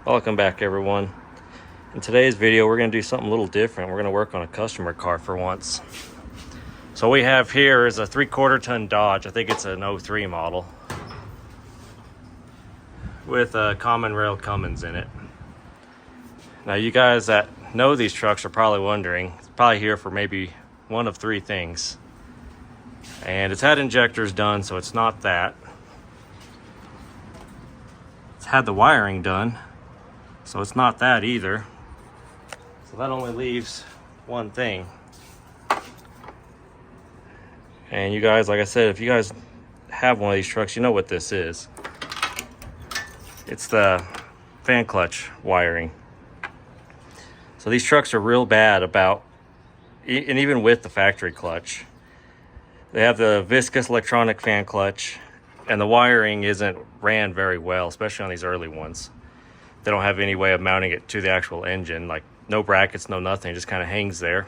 Welcome back, everyone. In today's video, we're going to do something a little different. We're going to work on a customer car for once. So what we have here is a 3/4 ton Dodge. I think it's an 03 model with a common rail Cummins in it. Now, you guys that know these trucks are probably wondering, it's probably here for maybe one of three things. And it's had injectors done, so it's not that. It's had the wiring done, so it's not that either. So that only leaves one thing. And you guys, like I said, if you guys have one of these trucks, you know what this is. It's the fan clutch wiring. So these trucks are real bad about, and even with the factory clutch, they have the viscous electronic fan clutch, and the wiring isn't ran very well, especially on these early ones. They don't have any way of mounting it to the actual engine, like no brackets, no nothing, it just kind of hangs there.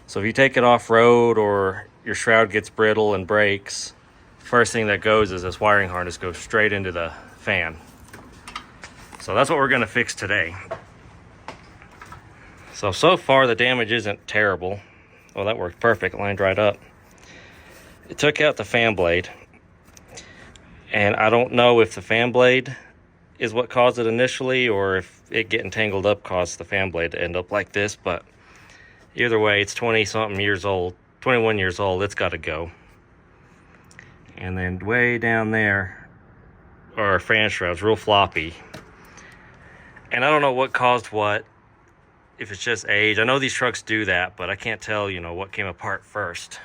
So if you take it off-road or your shroud gets brittle and breaks, first thing that goes is this wiring harness goes straight into the fan. So that's what we're going to fix today. So far the damage isn't terrible. Oh, that worked perfect, it lined right up. It took out the fan blade, and I don't know if the fan blade is what caused it initially or if it getting tangled up caused the fan blade to end up like this, but either way, it's 20-something years old, 21 years old, it's got to go. And then way down there are fan shrouds, real floppy. And I don't know what caused what, if it's just age. I know these trucks do that, but I can't tell, what came apart first.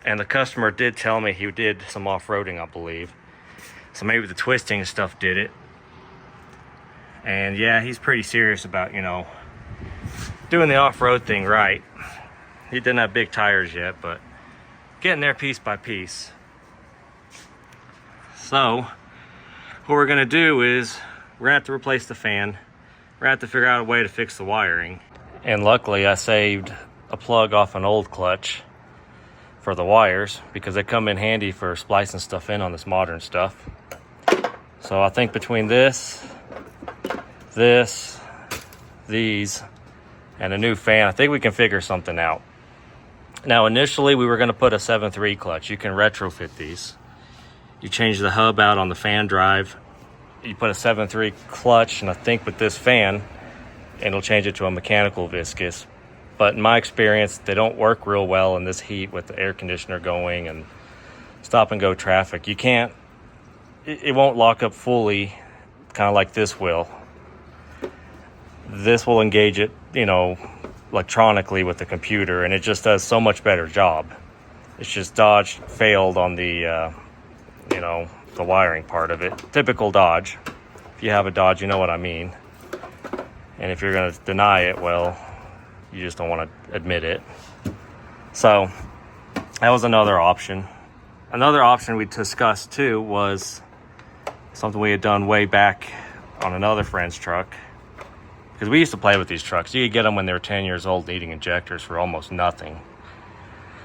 And the customer did tell me he did some off-roading, I believe. So maybe the twisting and stuff did it. And yeah, he's pretty serious about, doing the off-road thing right. He didn't have big tires yet, but getting there piece by piece. So what we're gonna do is we're gonna have to replace the fan. We're gonna have to figure out a way to fix the wiring. And luckily I saved a plug off an old clutch for the wires because they come in handy for splicing stuff in on this modern stuff. So I think between this, these, and a new fan, I think we can figure something out. Now initially we were going to put a 7.3 clutch. You can retrofit these. You change the hub out on the fan drive, you put a 7.3 clutch, and I think with this fan, and it'll change it to a mechanical viscous. But in my experience, they don't work real well in this heat with the air conditioner going and stop and go traffic. You can't, it won't lock up fully, kind of like this will. This will engage it, electronically with the computer, and it just does so much better job. It's just Dodge failed on the, the wiring part of it. Typical Dodge. If you have a Dodge, you know what I mean. And if you're going to deny it, well, you just don't want to admit it. So that was another option. Another option we discussed too was something we had done way back on another friend's truck, because we used to play with these trucks. You could get them when they were 10 years old needing injectors for almost nothing.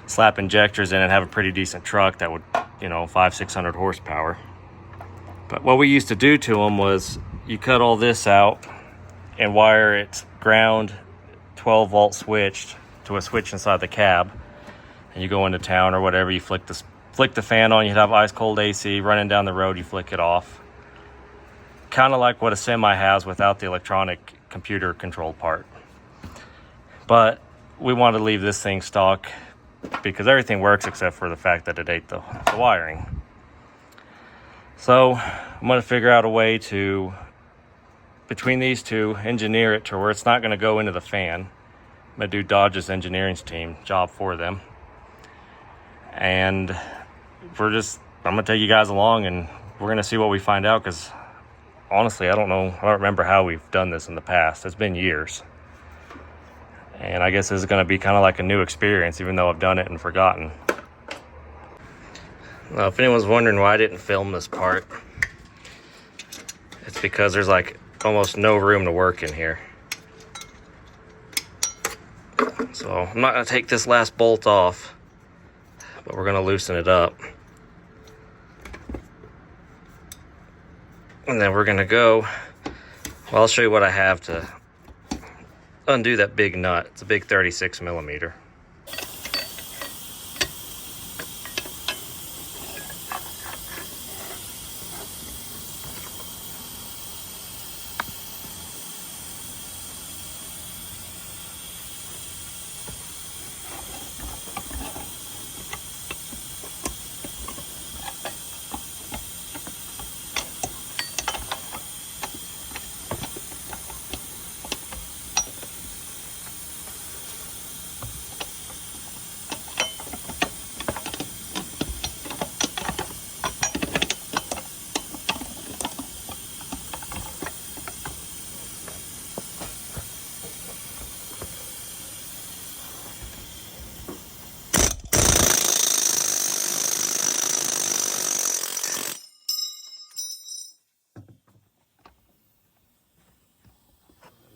Slap injectors in and have a pretty decent truck that would, 500-600 horsepower. But what we used to do to them was you cut all this out and wire it ground 12-volt switched to a switch inside the cab, and you go into town or whatever, you flick the fan on, you'd have ice cold AC running down the road, you flick it off. Kind of like what a semi has without the electronic computer control part. But we wanted to leave this thing stock because everything works except for the fact that it ate the wiring. So I'm going to figure out a way to, between these two, engineer it to where it's not going to go into the fan. I'm going to do Dodge's engineering team job for them. And I'm going to take you guys along and we're going to see what we find out, because honestly, I don't remember how we've done this in the past. It's been years. And I guess this is going to be kind of like a new experience, even though I've done it and forgotten. Well, if anyone's wondering why I didn't film this part, it's because there's like almost no room to work in here. So I'm not going to take this last bolt off, but we're going to loosen it up. And then we're gonna go, well, I'll show you what I have to undo that big nut. It's a big 36 millimeter.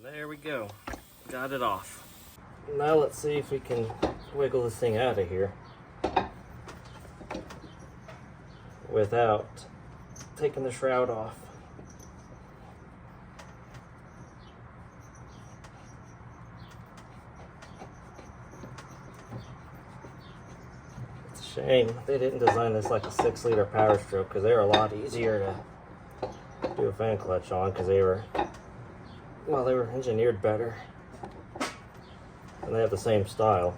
There we go. Got it off. Now let's see if we can wiggle this thing out of here without taking the shroud off. It's a shame they didn't design this like a 6-liter Power Stroke, because they were a lot easier to do a fan clutch on, because they were engineered better, and they have the same style.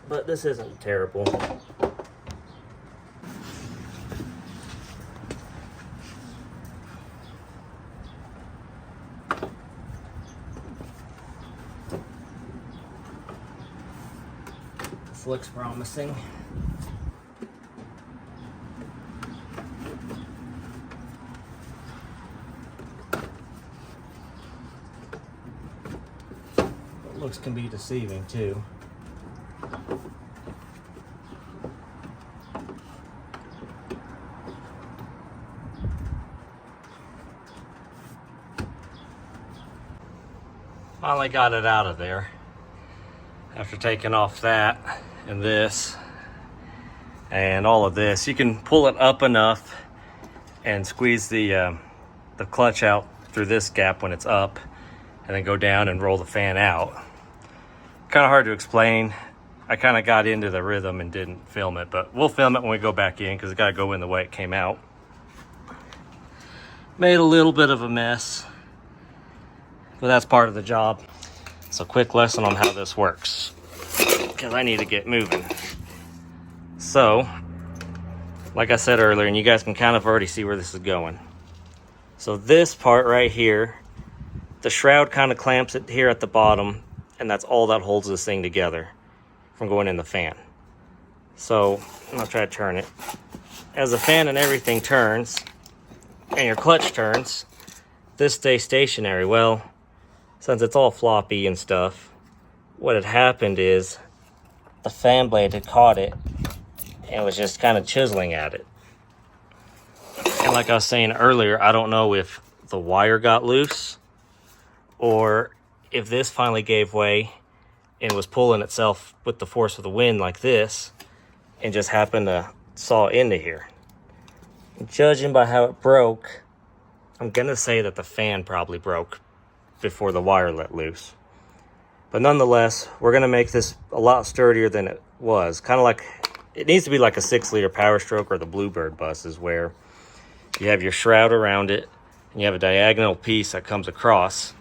But this isn't terrible. This looks promising. Looks can be deceiving too. Finally got it out of there after taking off that and this and all of this. You can pull it up enough and squeeze the clutch out through this gap when it's up, and then go down and roll the fan out. Kind of hard to explain. I kind of got into the rhythm and didn't film it, but we'll film it when we go back in, because it got to go in the way it came out. Made a little bit of a mess, but that's part of the job. So quick lesson on how this works, because I need to get moving. So, like I said earlier, and you guys can kind of already see where this is going. So this part right here, the shroud kind of clamps it here at the bottom, and that's all that holds this thing together from going in the fan. So I'll try to turn it. As the fan and everything turns, and your clutch turns, this stays stationary. Well, since it's all floppy and stuff, what had happened is the fan blade had caught it and was just kind of chiseling at it. And like I was saying earlier, I don't know if the wire got loose or if this finally gave way and was pulling itself with the force of the wind like this and just happened to saw into here. Judging by how it broke, I'm gonna say that the fan probably broke before the wire let loose. But nonetheless, we're gonna make this a lot sturdier than it was. Kind of like, it needs to be like a 6-liter Power Stroke or the Bluebird buses, where you have your shroud around it and you have a diagonal piece that comes across,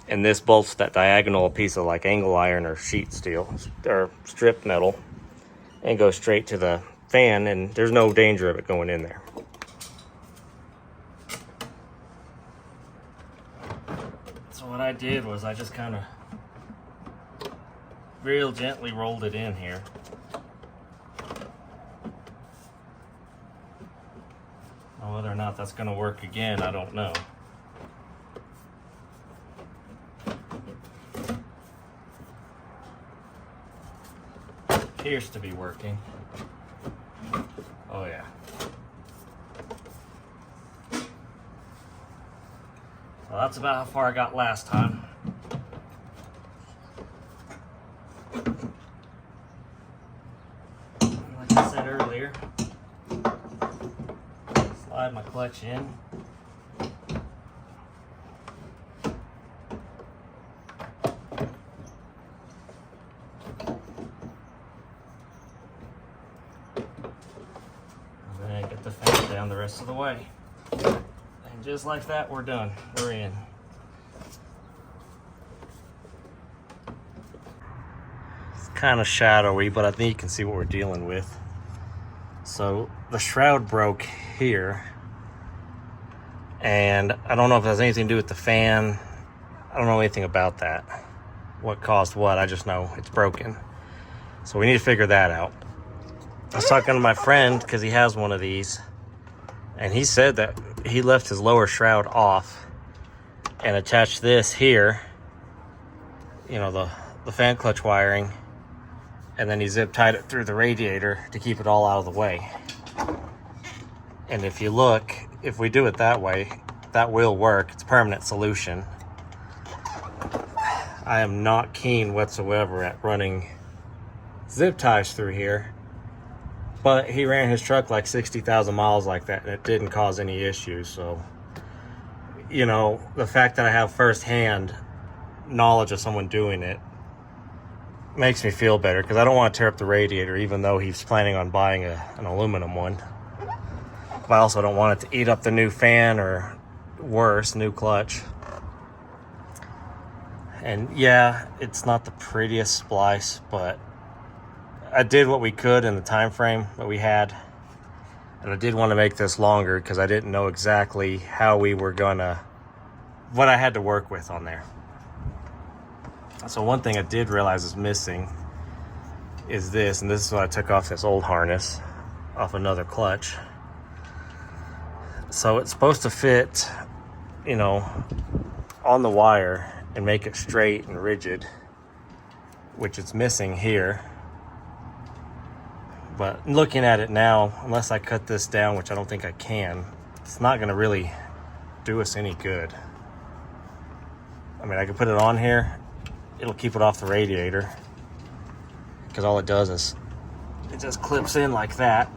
and this bolts that diagonal piece of like angle iron or sheet steel or strip metal and goes straight to the fan, and there's no danger of it going in there. So what I did was I just kind of real gently rolled it in here. Now, whether or not that's going to work again, I don't know. Appears to be working. Oh yeah. Well, that's about how far I got last time. Like I said earlier, slide my clutch clutch in. And then get the fan down the rest of the way. And just like that, we're done. We're in. It's kind of shadowy, but I think you can see what we're dealing with. So the shroud broke here, and I don't know if it has anything to do with the fan. I don't know anything about that, what caused what. I just know it's broken, so we need to figure that out. I was talking to my friend because he has one of these, and he said that he left his lower shroud off and attached this here, you know, the fan clutch wiring, and then he zip tied it through the radiator to keep it all out of the way. And if you look, if we do it that way, that will work. It's a permanent solution. I am not keen whatsoever at running zip ties through here, but he ran his truck like 60,000 miles like that, and it didn't cause any issues. So, you know, the fact that I have firsthand knowledge of someone doing it makes me feel better, because I don't want to tear up the radiator, even though he's planning on buying an aluminum one. But I also don't want it to eat up the new fan, or worse, new clutch. And yeah, it's not the prettiest splice, but I did what we could in the time frame that we had. And I did want to make this longer because I didn't know exactly how we were gonna, what I had to work with on there. So one thing I did realize is missing is this, and this is what I took off this old harness off another clutch. So it's supposed to fit, you know, on the wire and make it straight and rigid, which it's missing here. But looking at it now, unless I cut this down, which I don't think I can, it's not gonna really do us any good. I mean, I could put it on here, it'll keep it off the radiator, because all it does is it just clips in like that.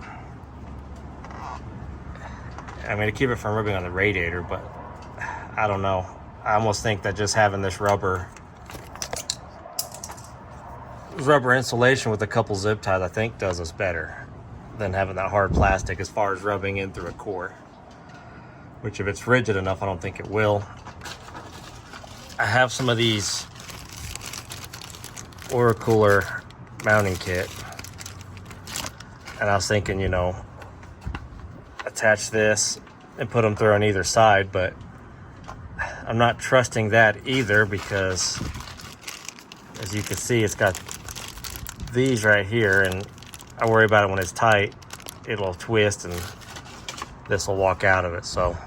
I mean, to keep it from rubbing on the radiator, but I don't know. I almost think that just having this rubber insulation with a couple zip ties, I think, does us better than having that hard plastic as far as rubbing in through a core, which if it's rigid enough, I don't think it will. I have some of these oil cooler mounting kit, and I was thinking, you know, attach this and put them through on either side, but I'm not trusting that either, because as you can see, it's got these right here, and I worry about it when it's tight, it'll twist and this will walk out of it. So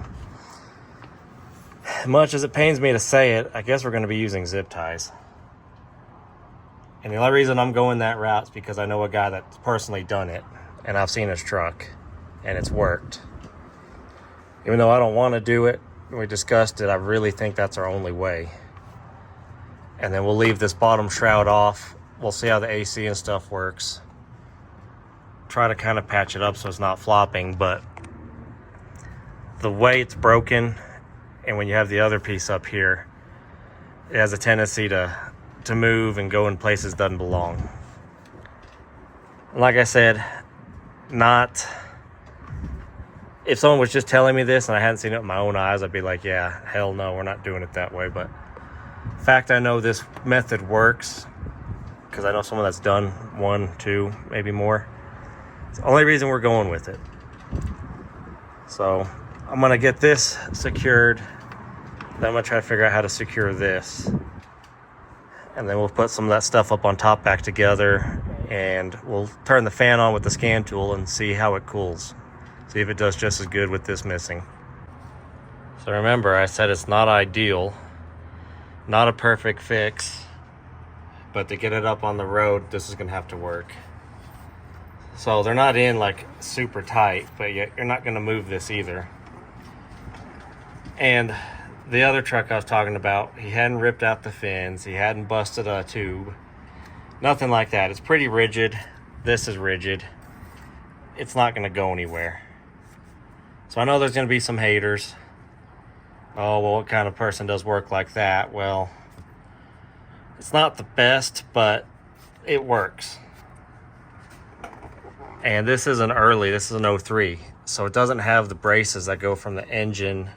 much as it pains me to say it, I guess we're going to be using zip ties. And the only reason I'm going that route is because I know a guy that's personally done it, and I've seen his truck and it's worked. Even though I don't want to do it, we discussed it, I really think that's our only way. And then we'll leave this bottom shroud off. We'll see how the AC and stuff works. Try to kind of patch it up so it's not flopping, but the way it's broken, and when you have the other piece up here, it has a tendency to move and go in places it doesn't belong. Like I said, if someone was just telling me this and I hadn't seen it with my own eyes, I'd be like, yeah, hell no, we're not doing it that way. But the fact I know this method works, because I know someone that's done 1, 2, maybe more, it's the only reason we're going with it. So I'm gonna get this secured, then I'm gonna try to figure out how to secure this, and then we'll put some of that stuff up on top back together, and we'll turn the fan on with the scan tool and see how it cools. See if it does just as good with this missing. So remember, I said it's not ideal, not a perfect fix, but to get it up on the road, this is gonna have to work. So they're not in like super tight, but yet you're not gonna move this either. And the other truck I was talking about, he hadn't ripped out the fins, he hadn't busted a tube, nothing like that. It's pretty rigid. This is rigid. It's not gonna go anywhere. So I know there's going to be some haters. Oh, well, what kind of person does work like that? Well, it's not the best, but it works. And this is an early, this is an 03. So it doesn't have the braces that go from the engine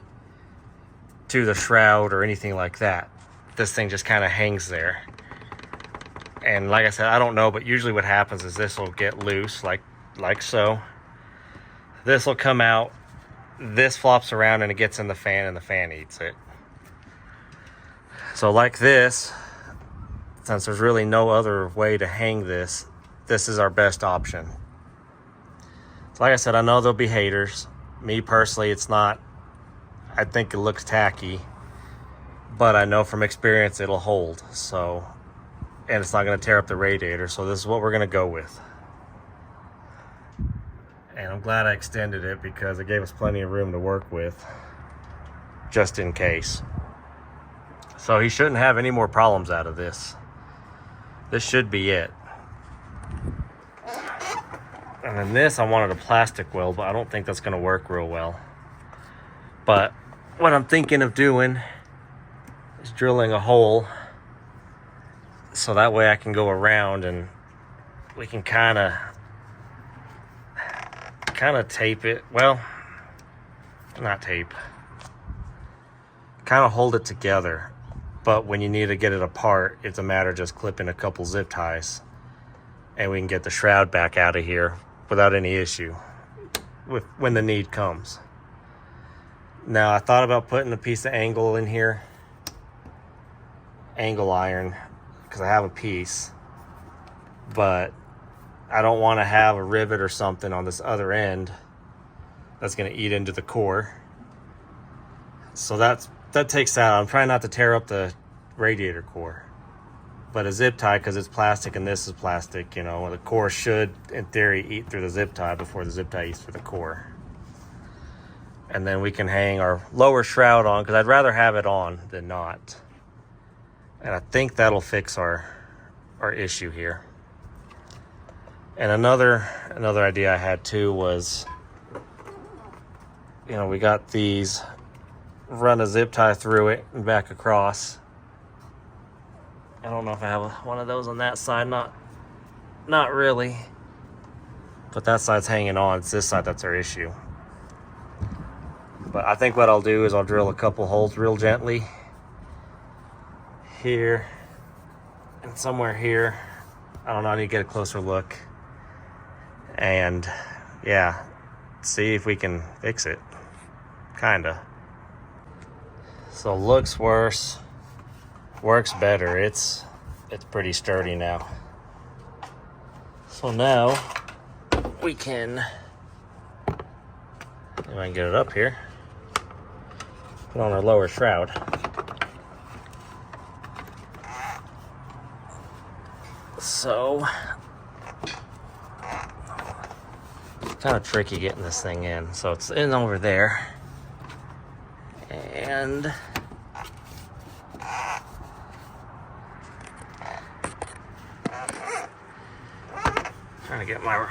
to the shroud or anything like that. This thing just kind of hangs there. And like I said, I don't know, but usually what happens is this will get loose, like so. This will come out, this flops around and it gets in the fan and the fan eats it. So like this, since there's really no other way to hang this, this is our best option. So like I said, I know there'll be haters. Me personally, it's not, I think it looks tacky, but I know from experience it'll hold. So, and it's not going to tear up the radiator. So this is what we're going to go with. And I'm glad I extended it because it gave us plenty of room to work with, just in case. So he shouldn't have any more problems out of this. This should be it. And then this, I wanted a plastic weld, but I don't think that's going to work real well. But what I'm thinking of doing is drilling a hole so that way I can go around and we can kind of tape it. Well, not tape. Kind of hold it together. But when you need to get it apart, it's a matter of just clipping a couple zip ties and we can get the shroud back out of here without any issue when the need comes. Now, I thought about putting a piece of angle in here, angle iron, because I have a piece, but I don't want to have a rivet or something on this other end that's going to eat into the core. So that takes that out. I'm trying not to tear up the radiator core, but a zip tie, because it's plastic and this is plastic, you know, the core should in theory eat through the zip tie before the zip tie eats through the core. And then we can hang our lower shroud on, because I'd rather have it on than not. And I think that'll fix our issue here. And another idea I had too was, you know, we got these, run a zip tie through it and back across. I don't know if I have one of those on that side. Not really. But that side's hanging on. It's this side that's our issue. But I think what I'll do is I'll drill a couple holes real gently here and somewhere here. I don't know, I need to get a closer look. And yeah, see if we can fix it. Kinda. So looks worse, works better. It's pretty sturdy now. So now we can, if I can get it up here, put on our lower shroud. So it's kind of tricky getting this thing in. So it's in over there. And trying to get my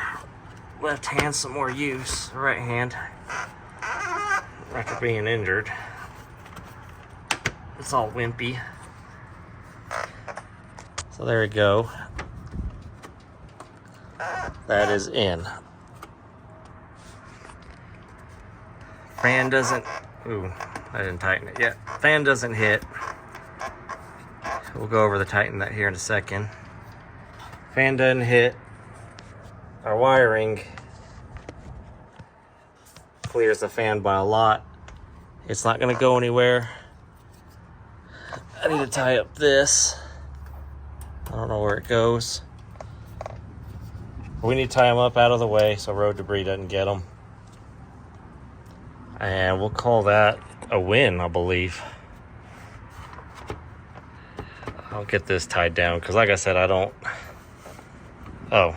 left hand some more use, the right hand, after being injured. It's all wimpy. So there we go. That is in. Fan doesn't, ooh, I didn't tighten it yet. Fan doesn't hit. We'll go over the tighten that here in a second. Fan doesn't hit. Our wiring clears the fan by a lot. It's not going to go anywhere. I need to tie up this. I don't know where it goes. We need to tie them up out of the way so road debris doesn't get them. And we'll call that a win, I believe. I'll get this tied down because, like I said, I don't. Oh,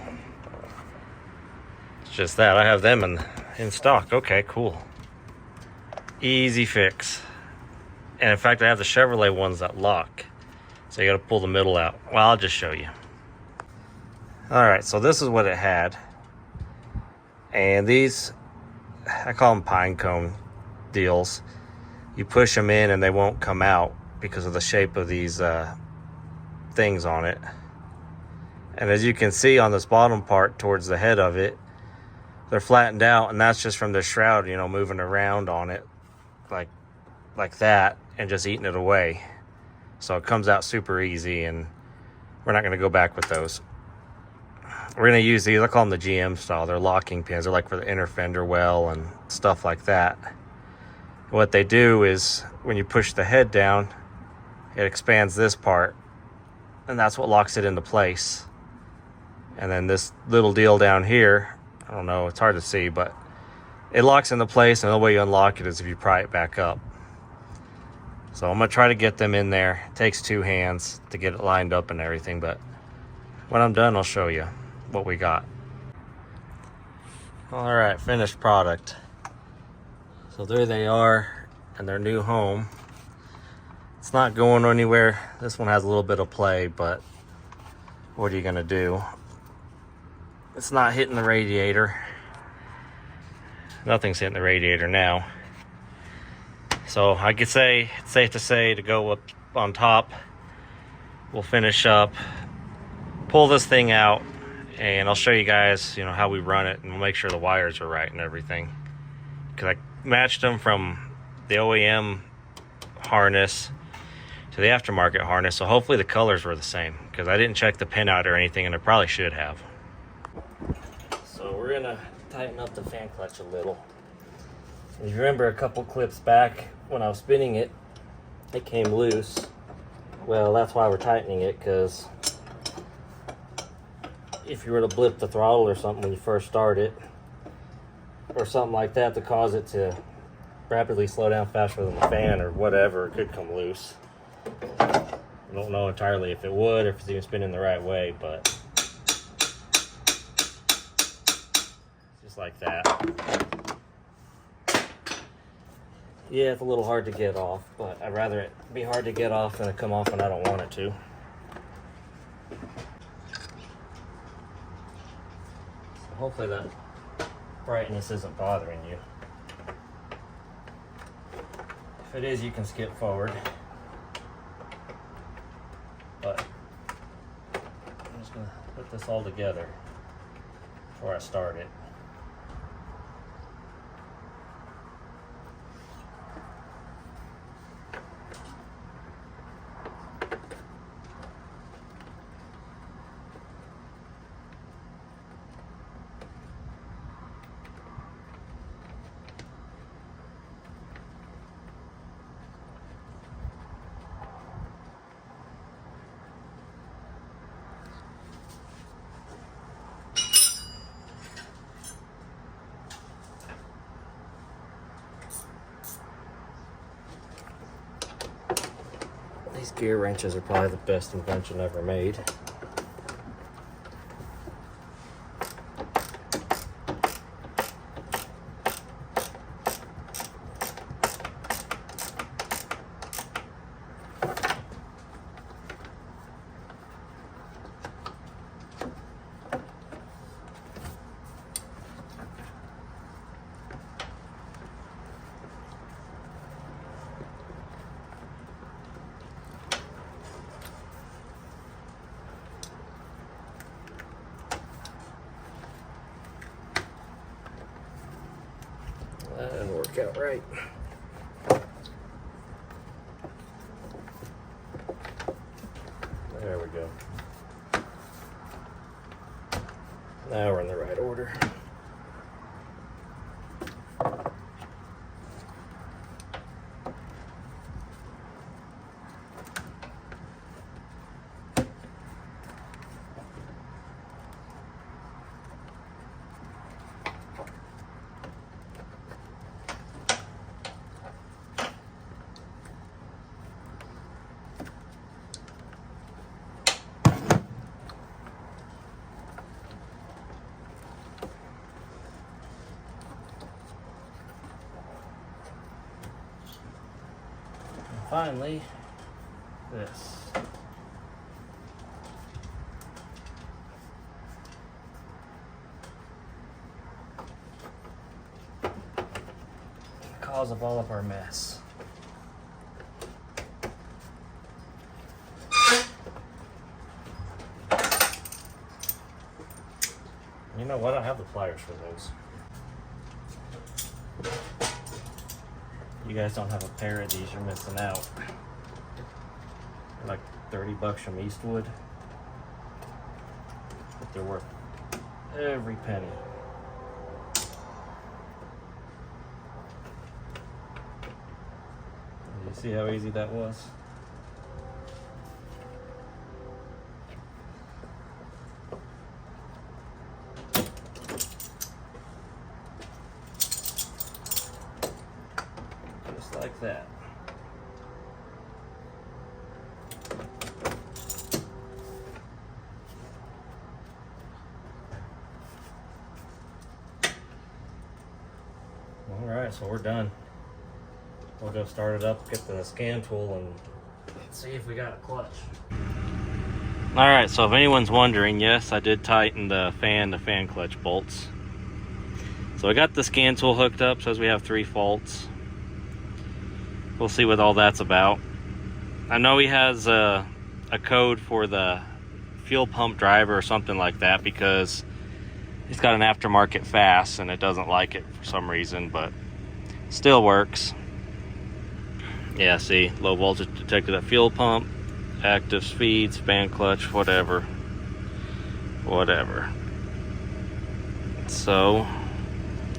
it's just that I have them in stock. Okay, cool. Easy fix. And in fact, I have the Chevrolet ones that lock. So you got to pull the middle out. Well, I'll just show you. All right, so this is what it had. And these, I call them pine cone deals. You push them in and they won't come out because of the shape of these things on it. And as you can see on this bottom part towards the head of it, they're flattened out, and that's just from the shroud, you know, moving around on it like that and just eating it away. So it comes out super easy, and we're not going to go back with those. We're going to use these. I call them the GM style. They're locking pins. They're like for the inner fender well and stuff like that. What they do is when you push the head down, it expands this part, and that's what locks it into place. And then this little deal down here, I don't know, it's hard to see, but it locks into place, and the way you unlock it is if you pry it back up. So I'm going to try to get them in there. It takes 2 hands to get it lined up and everything, but when I'm done, I'll show you what we got. All right, finished product. So there they are in their new home. It's not going anywhere. This one has a little bit of play, but what are you going to do? It's not hitting the radiator. Nothing's hitting the radiator now. So I could say, it's safe to say, to go up on top, we'll finish up, pull this thing out, and I'll show you guys, you know, how we run it, and we'll make sure the wires are right and everything. Because I matched them from the OEM harness to the aftermarket harness, so hopefully the colors were the same, because I didn't check the pinout or anything, and I probably should have. So we're gonna tighten up the fan clutch a little. If you remember a couple clips back when I was spinning it, it came loose. Well, that's why we're tightening it, because if you were to blip the throttle or something when you first start it, or something like that to cause it to rapidly slow down faster than the fan or whatever, it could come loose. I don't know entirely if it would, or if it's even spinning the right way, but just like that. Yeah, it's a little hard to get off, but I'd rather it be hard to get off than it come off when I don't want it to. So hopefully that brightness isn't bothering you. If it is, you can skip forward. But I'm just gonna put this all together before I start it. These gear wrenches are probably the best invention ever made. That didn't work out right. There we go. Now we're in the right order. Finally, this. cause of all of our mess. You know what? I have the pliers for those. You guys don't have a pair of these, you're missing out. They're like $30 from Eastwood. But they're worth every penny. You see how easy that was? Just like that. All right, so we're done. We'll go start it up, get the scan tool, and see if we got a clutch. All right, so if anyone's wondering, yes, I did tighten the fan clutch bolts. So I got the scan tool hooked up, says we have 3 faults. We'll see what all that's about. I know he has a code for the fuel pump driver or something like that, because he's got an aftermarket fast and it doesn't like it for some reason, but still works. Yeah, see, low voltage detected at fuel pump, active speeds, fan clutch, whatever. So,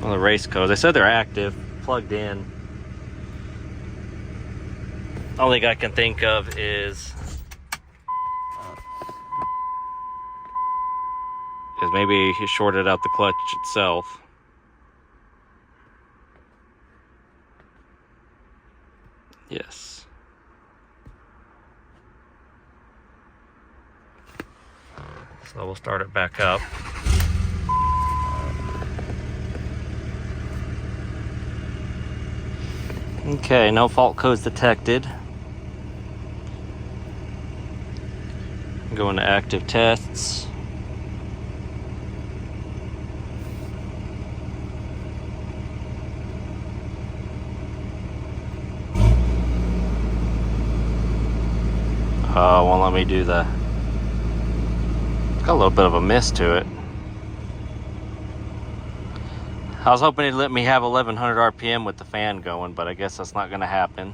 on the race codes, they said they're active, plugged in. Only thing I can think of is maybe he shorted out the clutch itself. Yes. So we'll start it back up. Okay, no fault codes detected. Go into active tests. Won't let me do that. It's got a little bit of a mist to it. I was hoping it'd let me have 1100 RPM with the fan going, but I guess that's not going to happen.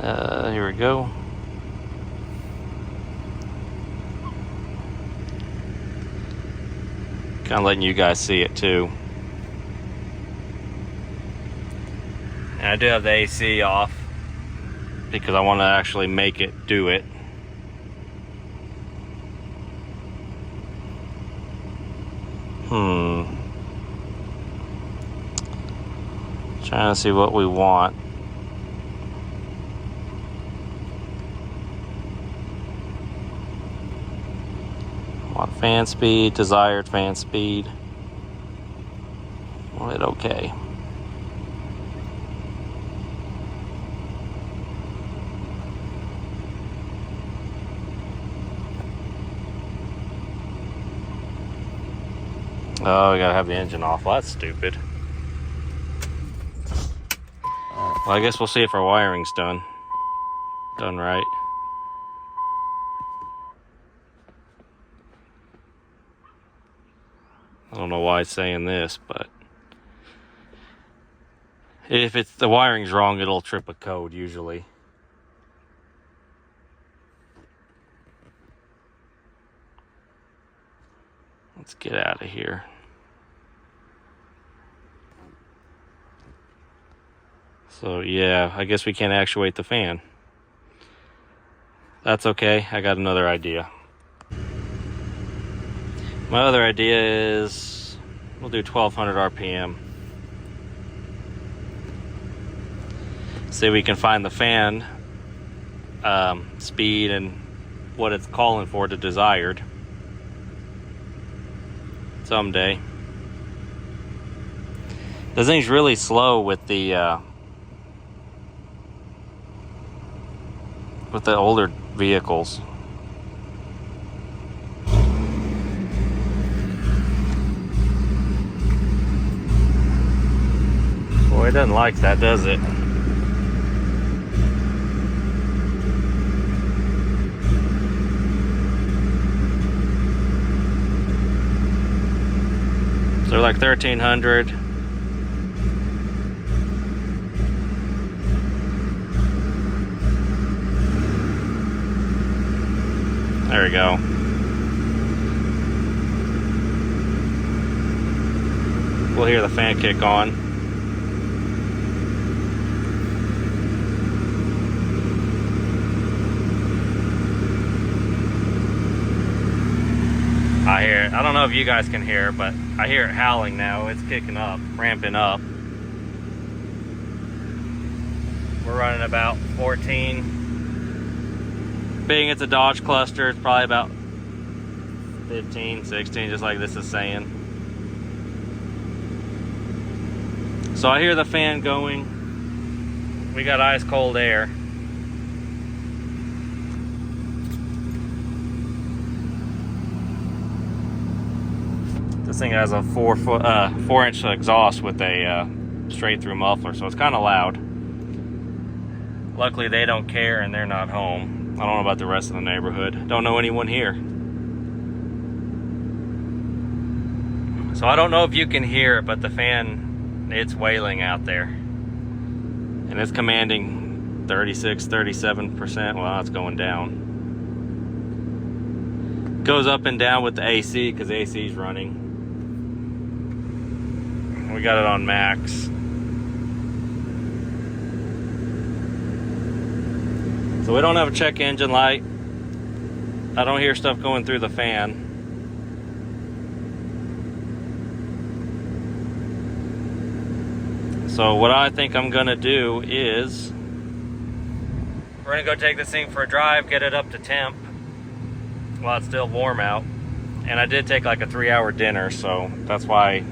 Here we go. Kind of letting you guys see it too. And I do have the AC off because I want to actually make it do it. Trying to see what we want. Want fan speed, desired fan speed. Want it okay. Oh, we gotta have the engine off. Well, that's stupid. Well, I guess we'll see if our wiring's done right. I don't know why it's saying this, but if it's the wiring's wrong, it'll trip a code usually. Let's get out of here. So yeah, I guess we can't actuate the fan. That's okay, I got another idea. My other idea is we'll do 1200 RPM. See if we can find the fan speed and what it's calling for to desired someday. This thing's really slow with the older vehicles. Boy, it doesn't like that, does it? So they're like 1,300. There we go. We'll hear the fan kick on. I hear it. I don't know if you guys can hear it, but I hear it howling now. It's kicking up, ramping up. We're running about 14. Being it's a Dodge cluster, it's probably about 15, 16, just like this is saying. So I hear the fan going. We got ice cold air. This thing has a 4-inch exhaust with a straight through muffler, so it's kind of loud. Luckily they don't care and they're not home. I don't know about the rest of the neighborhood. Don't know anyone here. So I don't know if you can hear it, but the fan, it's wailing out there. And it's commanding 36, 37%. Well, it's going down. Goes up and down with the AC because AC is running. We got it on max. So we don't have a check engine light. I don't hear stuff going through the fan. So what I think I'm gonna do is we're gonna go take this thing for a drive, get it up to temp while it's still warm out. And I did take like a 3-hour dinner, so that's why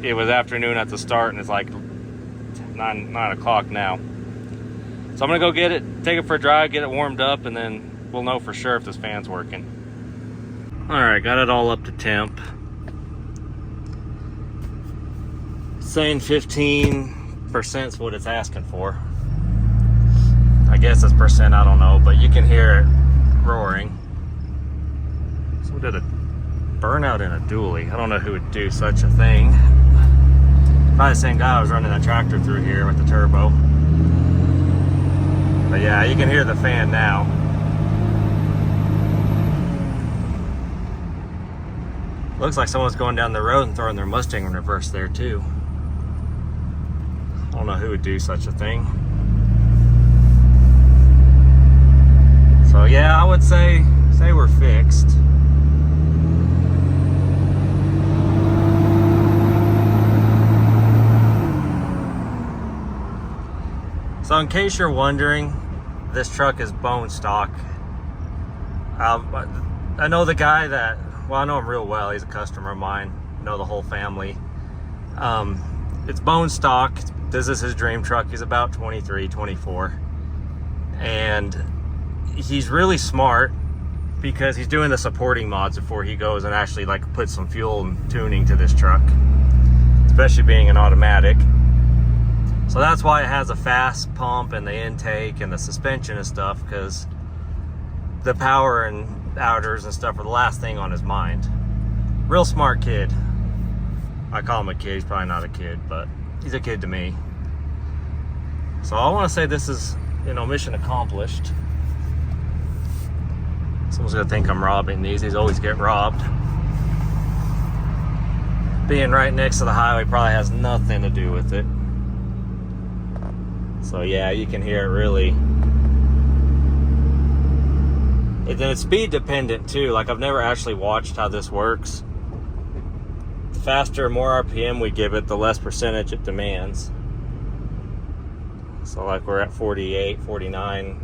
it was afternoon at the start and it's like 9 o'clock now. So I'm gonna go get it, take it for a drive, get it warmed up, and then we'll know for sure if this fan's working. All right, got it all up to temp. Saying 15% is what it's asking for. I guess it's percent, I don't know, but you can hear it roaring. So we did a burnout in a dually. I don't know who would do such a thing. Probably the same guy who was running that tractor through here with the turbo. But yeah, you can hear the fan now. Looks like someone's going down the road and throwing their Mustang in reverse there too. I don't know who would do such a thing. So yeah, I would say we're fixed. So in case you're wondering, this truck is bone stock. I know the guy that, well, I know him real well. He's a customer of mine. I know the whole family. It's bone stock. This is his dream truck. He's about 23, 24. And he's really smart because he's doing the supporting mods before he goes and actually like put some fuel and tuning to this truck, especially being an automatic. So that's why it has a fast pump and the intake and the suspension and stuff, because the power and outers and stuff are the last thing on his mind. Real smart kid. I call him a kid. He's probably not a kid, but he's a kid to me. So I want to say this is, mission accomplished. Someone's gonna think I'm robbing these. These always get robbed. Being right next to the highway probably has nothing to do with it. So yeah, you can hear it really. It's speed dependent too. Like, I've never actually watched how this works. The faster, more RPM we give it, the less percentage it demands. So like we're at 48, 49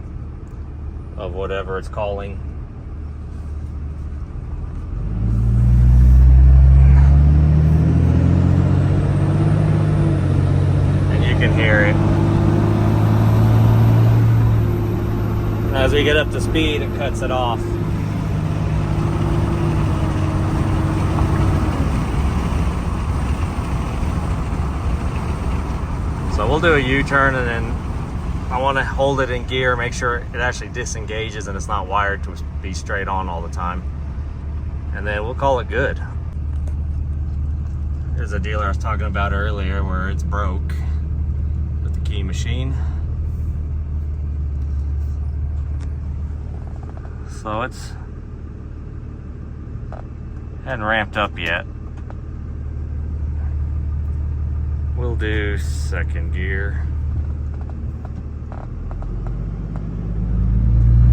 of whatever it's calling. And you can hear it. As we get up to speed, it cuts it off. So So we'll do a U-turn, and then I want to hold it in gear, make sure it actually disengages and it's not wired to be straight on all the time. And then we'll call it good. Here's a dealer I was talking about earlier where it's broke with the key machine. So it's hadn't ramped up yet. We'll do second gear.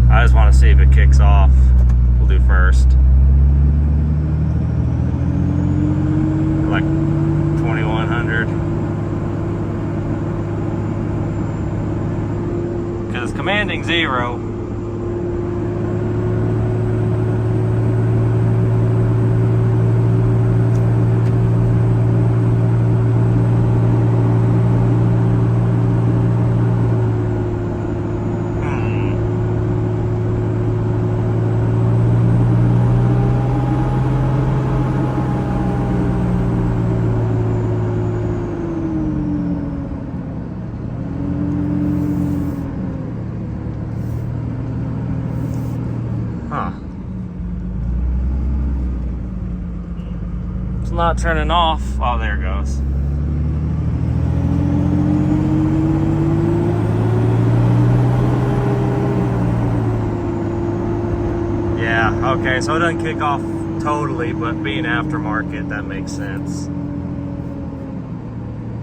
I just want to see if it kicks off. We'll do first. Like 2100. Because it's commanding 0. It's not turning off. Oh, there it goes. Yeah, okay, so it doesn't kick off totally, but being aftermarket, that makes sense.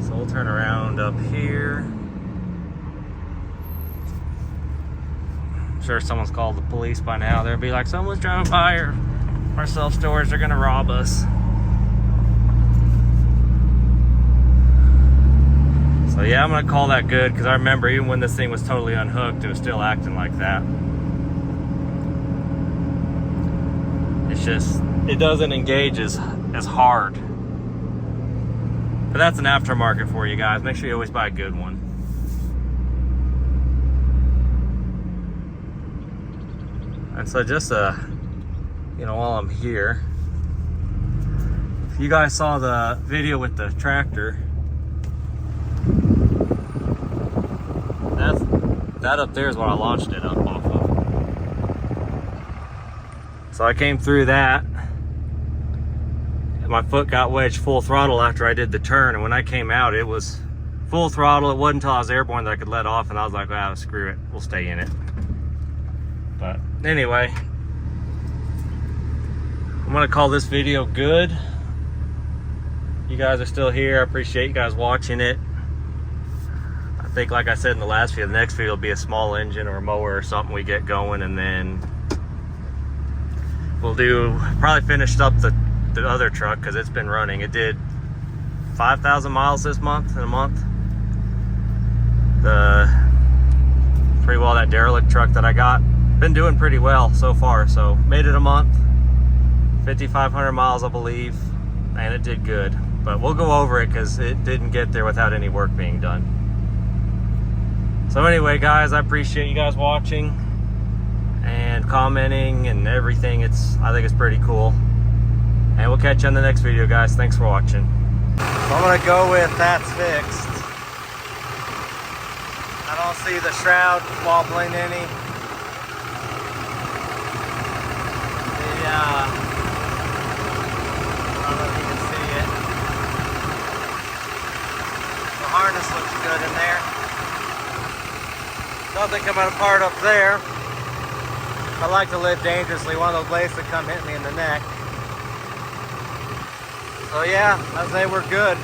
So we'll turn around up here. I'm sure someone's called the police by now. They'll be like, someone's driving by our self-storage, they're gonna rob us. So yeah, I'm gonna call that good, because I remember even when this thing was totally unhooked, it was still acting like that. It's just, it doesn't engage as hard. But that's an aftermarket for you guys. Make sure you always buy a good one. And so just while I'm here, if you guys saw the video with the tractor, that up there is what I launched it up off of. So I came through that, and my foot got wedged full throttle after I did the turn, and when I came out, it was full throttle. It wasn't until I was airborne that I could let off, and I was like, ah, screw it, we'll stay in it. But anyway, I'm gonna call this video good. You guys are still here. I appreciate you guys watching it. I think, like I said in the last video, the next video will be a small engine or a mower or something we get going, and then we'll probably finished up the other truck, because it's been running. It did 5,000 miles this month, in a month. Pretty well, that derelict truck that I got, been doing pretty well so far. So made it a month, 5,500 miles I believe, and it did good. But we'll go over it because it didn't get there without any work being done. So anyway, guys, I appreciate you guys watching and commenting and everything. I think it's pretty cool. And we'll catch you in the next video, guys. Thanks for watching. So I'm gonna go with that's fixed. I don't see the shroud wobbling any. I don't know if you can see it. The harness looks good in there. Nothing coming apart up there. I like to live dangerously. One of those blades that come hit me in the neck. So yeah, I'd say we're good.